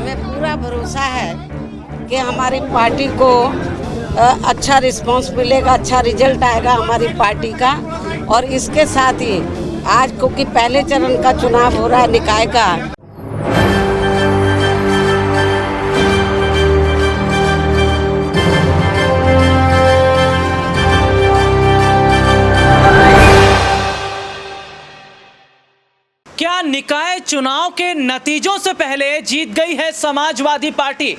हमें पूरा भरोसा है कि हमारी पार्टी को अच्छा रिस्पांस मिलेगा, अच्छा रिजल्ट आएगा हमारी पार्टी का। और इसके साथ ही आज क्योंकि पहले चरण का चुनाव हो रहा है निकाय का, क्या निकाय चुनाव के नतीजों से पहले जीत गई है समाजवादी पार्टी?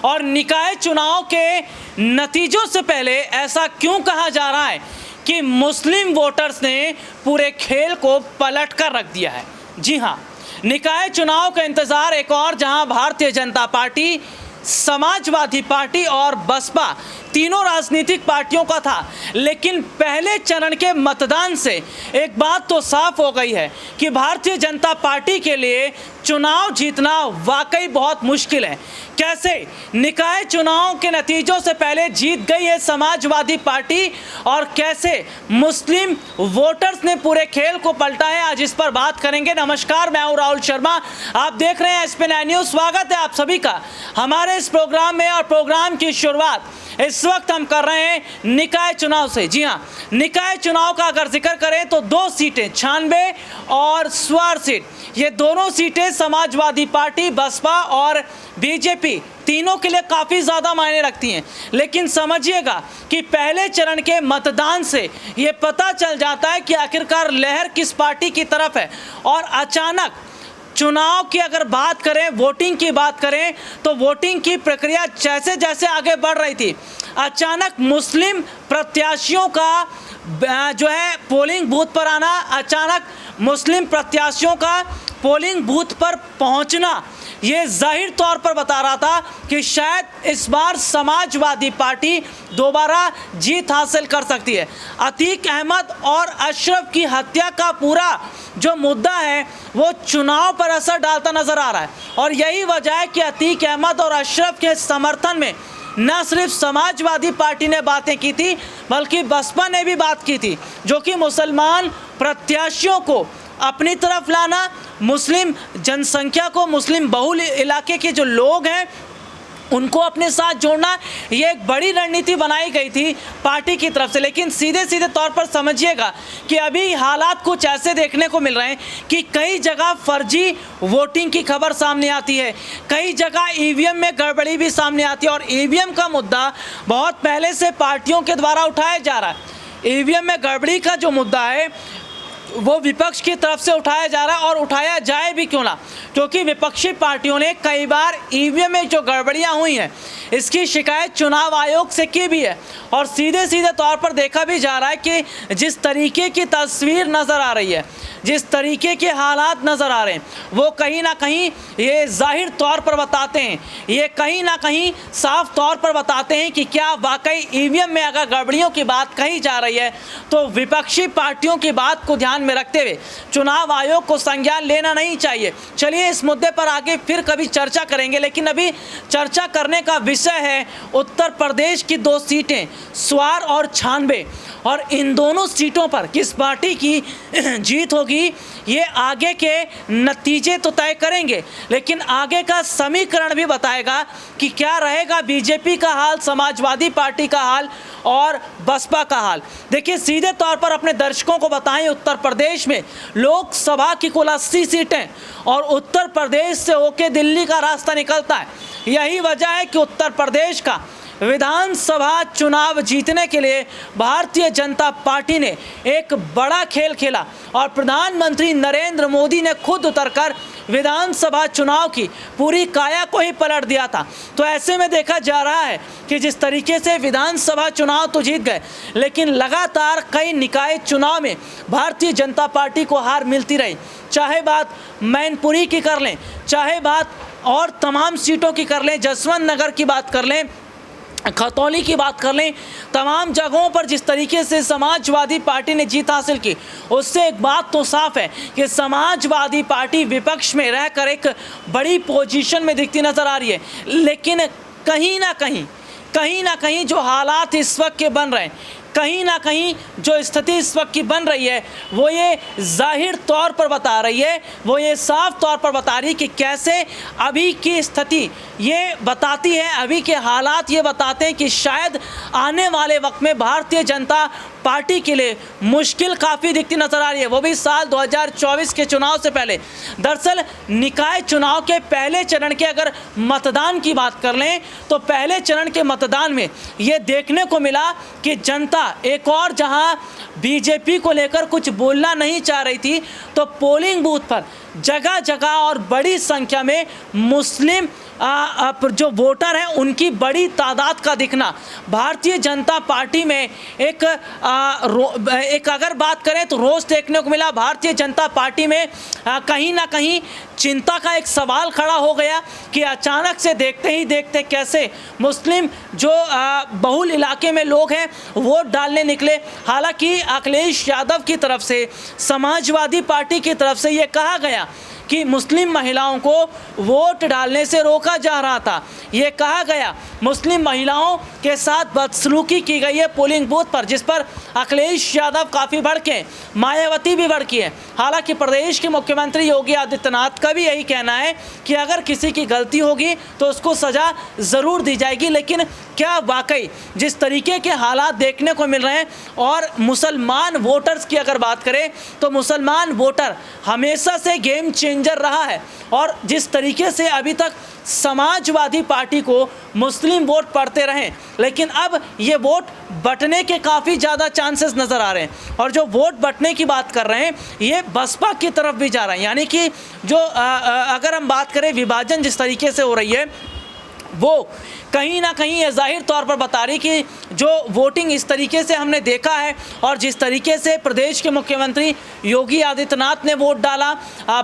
और निकाय चुनाव के नतीजों से पहले ऐसा क्यों कहा जा रहा है कि मुस्लिम वोटर्स ने पूरे खेल को पलट कर रख दिया है? जी हाँ, निकाय चुनाव का इंतजार एक और जहां भारतीय जनता पार्टी, समाजवादी पार्टी और बसपा तीनों राजनीतिक पार्टियों का था, लेकिन पहले चरण के मतदान से एक बात तो साफ हो गई है कि भारतीय जनता पार्टी के लिए चुनाव जीतना वाकई बहुत मुश्किल है। कैसे निकाय चुनाव के नतीजों से पहले जीत गई है समाजवादी पार्टी और कैसे मुस्लिम वोटर्स ने पूरे खेल को पलटा है, आज इस पर बात करेंगे। नमस्कार, मैं हूं राहुल शर्मा, आप देख रहे हैं SP9 न्यूज़। स्वागत है आप सभी का हमारे इस प्रोग्राम में। और प्रोग्राम की शुरुआत इस वक्त हम कर रहे हैं निकाय चुनाव से। जी हाँ, निकाय चुनाव का अगर जिक्र करें तो 2 सीटें 96 और स्वार सीट, ये दोनों सीटें समाजवादी पार्टी, बसपा और बीजेपी तीनों के लिए काफ़ी ज़्यादा मायने रखती हैं। लेकिन समझिएगा कि पहले चरण के मतदान से ये पता चल जाता है कि आखिरकार लहर किस पार्टी की तरफ है। और अचानक चुनाव की अगर बात करें, वोटिंग की बात करें, तो वोटिंग की प्रक्रिया जैसे जैसे आगे बढ़ रही थी, अचानक मुस्लिम प्रत्याशियों का जो है पोलिंग बूथ पर आना, अचानक मुस्लिम प्रत्याशियों का पोलिंग बूथ पर पहुंचना, ये जाहिर तौर पर बता रहा था कि शायद इस बार समाजवादी पार्टी दोबारा जीत हासिल कर सकती है। अतीक अहमद और अशरफ की हत्या का पूरा जो मुद्दा है वो चुनाव पर असर डालता नजर आ रहा है। और यही वजह है कि अतीक अहमद और अशरफ के समर्थन में न सिर्फ समाजवादी पार्टी ने बातें की थी, बल्कि बसपा ने भी बात की थी, जो कि मुसलमान प्रत्याशियों को अपनी तरफ लाना, मुस्लिम जनसंख्या को, मुस्लिम बहुल इलाके के जो लोग हैं उनको अपने साथ जोड़ना, ये एक बड़ी रणनीति बनाई गई थी पार्टी की तरफ से। लेकिन सीधे सीधे तौर पर समझिएगा कि अभी हालात कुछ ऐसे देखने को मिल रहे हैं कि कई जगह फर्जी वोटिंग की खबर सामने आती है, कई जगह EVM में गड़बड़ी भी सामने आती है। और EVM का मुद्दा बहुत पहले से पार्टियों के द्वारा उठाया जा रहा है। EVM में गड़बड़ी का जो मुद्दा है वो विपक्ष की तरफ से उठाया जा रहा है, और उठाया जाए भी क्यों ना, क्योंकि विपक्षी पार्टियों ने कई बार EVM में जो गड़बड़ियां हुई हैं इसकी शिकायत चुनाव आयोग से की भी है। और सीधे सीधे तौर पर देखा भी जा रहा है कि जिस तरीके की तस्वीर नज़र आ रही है, जिस तरीके के हालात नज़र आ रहे हैं, वो कहीं ना कहीं ये जाहिर तौर पर बताते हैं, ये कहीं ना कहीं साफ तौर पर बताते हैं कि क्या वाकई EVM में अगर गड़बड़ियों की बात कही जा रही है तो विपक्षी पार्टियों की बात को ध्यान में रखते हुए चुनाव आयोग को संज्ञान लेना नहीं चाहिए। चलिए इस मुद्दे पर आगे फिर कभी चर्चा करेंगे, लेकिन अभी चर्चा करने का विषय है उत्तर प्रदेश की 2 सीटें स्वार और 96, और इन दोनों सीटों पर किस पार्टी की जीत होगी ये आगे के नतीजे तो तय करेंगे, लेकिन आगे का समीकरण भी बताएगा कि क्या रहेगा बीजेपी का हाल, समाजवादी पार्टी का हाल और बसपा का हाल। देखिए सीधे तौर पर अपने दर्शकों को बताएं, उत्तर प्रदेश में लोकसभा की कुल 80 सीटें और उत्तर प्रदेश से होके दिल्ली का रास्ता निकलता है। यही वजह है कि उत्तर प्रदेश का विधानसभा चुनाव जीतने के लिए भारतीय जनता पार्टी ने एक बड़ा खेल खेला और प्रधानमंत्री नरेंद्र मोदी ने खुद उतरकर विधानसभा चुनाव की पूरी काया को ही पलट दिया था। तो ऐसे में देखा जा रहा है कि जिस तरीके से विधानसभा चुनाव तो जीत गए, लेकिन लगातार कई निकाय चुनाव में भारतीय जनता पार्टी को हार मिलती रही। चाहे बात मैनपुरी की कर लें, चाहे बात और तमाम सीटों की कर लें, जसवंत नगर की बात कर लें, खतौली की बात कर लें, तमाम जगहों पर जिस तरीके से समाजवादी पार्टी ने जीत हासिल की, उससे एक बात तो साफ है कि समाजवादी पार्टी विपक्ष में रहकर एक बड़ी पोजीशन में दिखती नजर आ रही है। लेकिन कहीं ना कहीं जो हालात इस वक्त के बन रहे हैं, कहीं ना कहीं जो स्थिति इस वक्त की बन रही है वो ये जाहिर तौर पर बता रही है, वो ये साफ तौर पर बता रही है कि कैसे अभी की स्थिति ये बताती है, अभी के हालात ये बताते हैं कि शायद आने वाले वक्त में भारतीय जनता पार्टी के लिए मुश्किल काफ़ी दिखती नजर आ रही है, वो भी साल 2024 के चुनाव से पहले। दरअसल निकाय चुनाव के पहले चरण के अगर मतदान की बात कर लें तो पहले चरण के मतदान में ये देखने को मिला कि जनता एक और जहां बीजेपी को लेकर कुछ बोलना नहीं चाह रही थी, तो पोलिंग बूथ पर जगह जगह और बड़ी संख्या में मुस्लिम जो वोटर हैं उनकी बड़ी तादाद का दिखना भारतीय जनता पार्टी में एक अगर बात करें तो रोष देखने को मिला। भारतीय जनता पार्टी में कहीं ना कहीं चिंता का एक सवाल खड़ा हो गया कि अचानक से देखते ही देखते कैसे मुस्लिम जो बहुल इलाके में लोग हैं वोट डालने निकले। हालांकि अखिलेश यादव की तरफ से, समाजवादी पार्टी की तरफ से ये कहा गया कि मुस्लिम महिलाओं को वोट डालने से रोका जा रहा था, ये कहा गया मुस्लिम महिलाओं के साथ बदसलूकी की गई है पोलिंग बूथ पर, जिस पर अखिलेश यादव काफ़ी भड़के, मायावती भी भड़की है। हालांकि प्रदेश के मुख्यमंत्री योगी आदित्यनाथ का भी यही कहना है कि अगर किसी की गलती होगी तो उसको सज़ा ज़रूर दी जाएगी। लेकिन क्या वाकई जिस तरीके के हालात देखने को मिल रहे हैं, और मुसलमान वोटर्स की अगर बात करें तो मुसलमान वोटर हमेशा से गेम चेंजर रहा है, और जिस तरीके से अभी तक समाजवादी पार्टी को मुस्लिम वोट पड़ते रहे, लेकिन अब ये वोट बंटने के काफ़ी ज़्यादा चांसेस नज़र आ रहे हैं। और जो वोट बंटने की बात कर रहे हैं ये बसपा की तरफ भी जा रहे हैं, यानी कि जो अगर हम बात करें विभाजन जिस तरीके से हो रही है वो कहीं ना कहीं ये जाहिर तौर पर बता रही कि जो वोटिंग इस तरीके से हमने देखा है और जिस तरीके से प्रदेश के मुख्यमंत्री योगी आदित्यनाथ ने वोट डाला,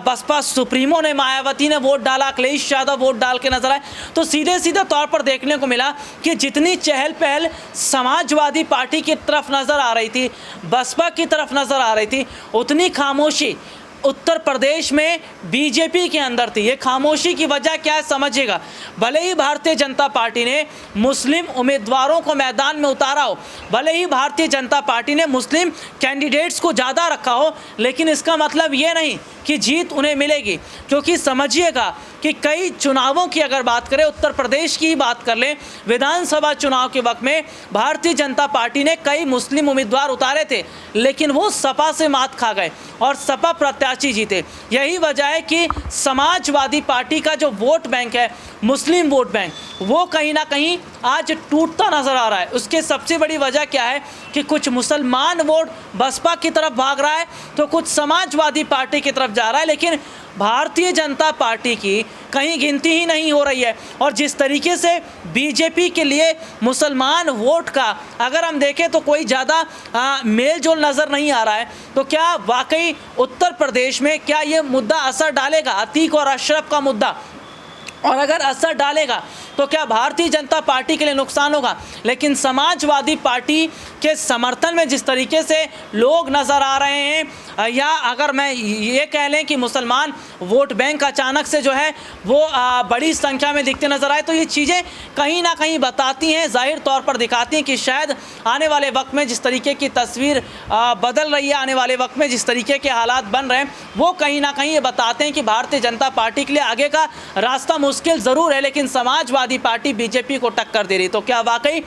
बसपा सुप्रीमो ने, मायावती ने वोट डाला, अखिलेश यादव वोट डाल के नजर आए, तो सीधे सीधे तौर पर देखने को मिला कि जितनी चहल पहल समाजवादी पार्टी की तरफ नज़र आ रही थी, बसपा की तरफ नज़र आ रही थी, उतनी खामोशी उत्तर प्रदेश में बीजेपी के अंदर थी। ये खामोशी की वजह क्या है समझिएगा। भले ही भारतीय जनता पार्टी ने मुस्लिम उम्मीदवारों को मैदान में उतारा हो, भले ही भारतीय जनता पार्टी ने मुस्लिम कैंडिडेट्स को ज़्यादा रखा हो, लेकिन इसका मतलब ये नहीं कि जीत उन्हें मिलेगी। क्योंकि समझिएगा कि कई चुनावों की अगर बात करें, उत्तर प्रदेश की ही बात कर लें, विधानसभा चुनाव के वक्त में भारतीय जनता पार्टी ने कई मुस्लिम उम्मीदवार उतारे थे, लेकिन वो सपा से मात खा गए और सपा प्रत्याशी जीते। यही वजह है कि समाजवादी पार्टी का जो वोट बैंक है, मुस्लिम वोट बैंक, वो कहीं ना कहीं आज टूटता नजर आ रहा है। उसके सबसे बड़ी वजह क्या है कि कुछ मुसलमान वोट बसपा की तरफ भाग रहा है तो कुछ समाजवादी पार्टी की तरफ जा रहा है, लेकिन भारतीय जनता पार्टी की कहीं गिनती ही नहीं हो रही है। और जिस तरीके से बीजेपी के लिए मुसलमान वोट का अगर हम देखें तो कोई ज़्यादा मेल जोल नज़र नहीं आ रहा है, तो क्या वाकई उत्तर प्रदेश में क्या ये मुद्दा असर डालेगा, अतीक और अशरफ का मुद्दा, और अगर असर डालेगा तो क्या भारतीय जनता पार्टी के लिए नुकसान होगा। लेकिन समाजवादी पार्टी के समर्थन में जिस तरीके से लोग नज़र आ रहे हैं, या अगर मैं ये कह लें कि मुसलमान वोट बैंक अचानक से जो है वो बड़ी संख्या में दिखते नज़र आए, तो ये चीज़ें कहीं ना कहीं बताती हैं, जाहिर तौर पर दिखाती हैं कि शायद आने वाले वक्त में जिस तरीके की तस्वीर बदल रही है, आने वाले वक्त में जिस तरीके के हालात बन रहे हैं, वो कहीं ना कहीं ये बताते हैं कि भारतीय जनता पार्टी के लिए आगे का रास्ता मुश्किल ज़रूर है, लेकिन समाजवादी पार्टी बीजेपी को टक्कर दे रही। तो क्या वाकई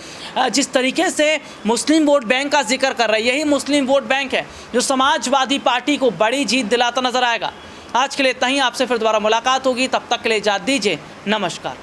जिस तरीके से मुस्लिम वोट बैंक का जिक्र कर रही है, यही मुस्लिम वोट बैंक है जो समाजवादी पार्टी को बड़ी जीत दिलाता नजर आएगा। आज के लिए इतना ही, आपसे फिर दोबारा मुलाकात होगी, तब तक के लिए इजाज़त दीजिए, नमस्कार।